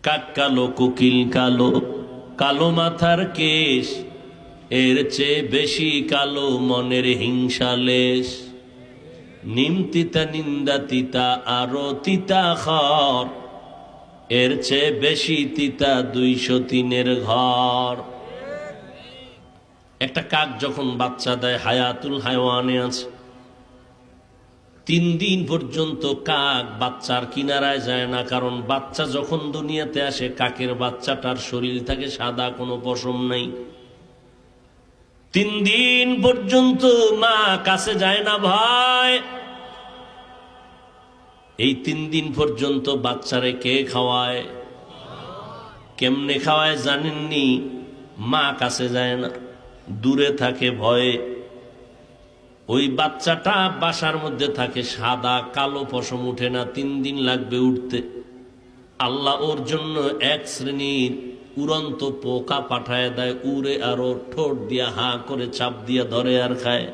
কাক কালো কোকিল কালো, কালো মাথার কেশ, এর চেয়ে বেশি কালো মনের হিংসালেশ। নিম তিতা নিন্দা তিতা আরো তিতা খর, এর চেয়ে বেশি তিতা 203-এর ঘর। একটা কাক যখন বাচ্চা দেয়, হায়াতুল হায়ওয়ানে আছে, 3 দিন পর্যন্ত কাক বাচ্চার কিনারায় যায় না। কারণ বাচ্চা যখন দুনিয়াতে আসে, কাকের বাচ্চাটার শরীর থাকে সাদা, কোনো পশম নাই। 3 দিন পর্যন্ত মা কাছে যায় না ভয়। এই 3 দিন পর্যন্ত বাচ্চারে কে খাওয়ায়? কেমনে খাওয়ায় জানেননি? মা কাছে যায় না, দূরে থাকে ভয়ে। ওই বাচ্চাটা বাসার মধ্যে থাকে সাদা, কালো পশম উঠে না, 3 দিন লাগবে উঠতে। আল্লাহ ওর জন্য 1 শ্রেণীর উড়ন্ত পোকা পাঠায় দেয়, উড়ে আরো ঠোঁট দিয়া হা করে চাপ দিয়া ধরে আর খায়।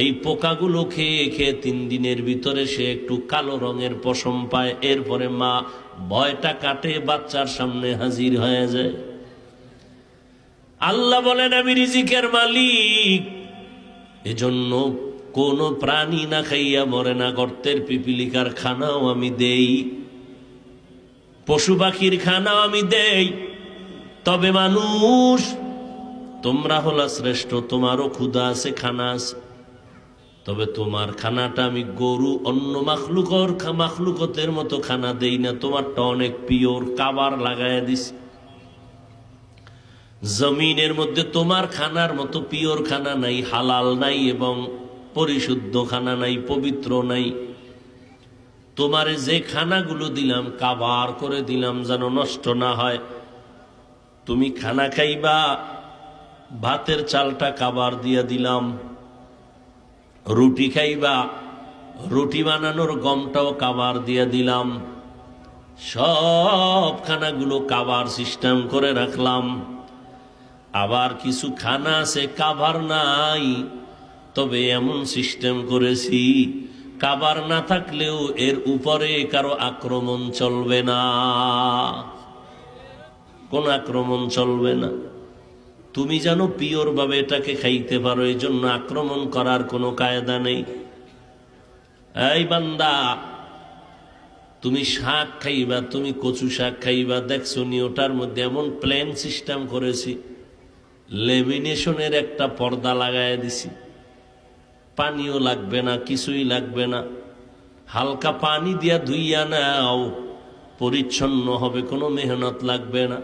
এই পোকাগুলো খেয়ে খেয়ে 3 দিনের ভিতরে সে একটু কালো রঙের পশম পায়। এরপরে মা ভয়টা কাটে, বাচ্চার সামনে হাজির হয়ে যায়। আল্লাহ বলেন, আমি রিজিকের মালিক, এজন্য কোন প্রাণী না খাইয়া মরে না। গর্তের পিপিলিকার খানাও আমি দেই, পশু পাখির খানাও আমি দেই। তবে মানুষ, তোমরা হলা শ্রেষ্ঠ, তোমারও ক্ষুধা আছে, খানা আছে। তবে তোমার খানাটা আমি গরু অন্য মাখলুকতের মতো খানা দেই না, তোমারটা অনেক পিওর, কাবার লাগাইয়া দিস। জমিনের মধ্যে তোমার খানার মতো পিওর খানা নাই, হালাল নাই এবং পরিশুদ্ধ খানা নাই, পবিত্র নাই। তোমারে যে খানাগুলো দিলাম কাবার করে দিলাম, যেন নষ্ট না হয়। তুমি খানা খাইবা, ভাতের চালটা কাবার দিয়া দিলাম। রুটি খাইবা, রুটি বানানোর গমটাও কাবার দিয়া দিলাম। সব খানাগুলো কাবার সিস্টেম করে রাখলাম। আবার কিছু খানা আছে কাভার নাই, তবে এমন সিস্টেম করেছি কাভার না থাকলেও এর উপরে কারো আক্রমণ চলবে না, কোন আক্রমণ চলবে না। তুমি জানো পিওর ভাবে এটাকে খাইতে পারো, এই জন্য আক্রমণ করার কোনো কায়দা নেই। এই বান্দা, তুমি শাক খাইবা, তুমি কচু শাক খাইবা, দেখছো নি ওটার মধ্যে এমন প্ল্যান সিস্টেম করেছি, লেমিনেশনের একটা পর্দা লাগায় দিছি। পানিও লাগবে না, কিছুই লাগবে না, হালকা পানি দিয়া ধুইয়া নাও, পরিচ্ছন্ন হবে, কোনো মেহনত লাগবে না।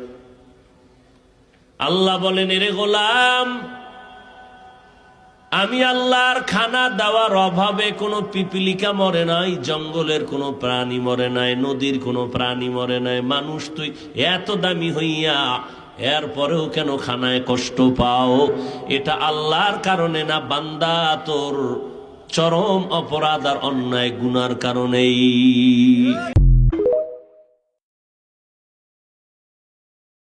আল্লাহ বলেন, এরে গোলাম, আমি আল্লাহর খানা দেওয়ার অভাবে কোনো পিপিলিকা মরে নাই, জঙ্গলের কোনো প্রাণী মরে নাই, নদীর কোনো প্রাণী মরে নাই। মানুষ তুই এত দামি হইয়া এরপরেও কেন খানায় কষ্ট পাও? এটা আল্লাহর কারণে না, বান্দা তোর চরম অপরাধ আর অন্যায় গুনার কারণেই।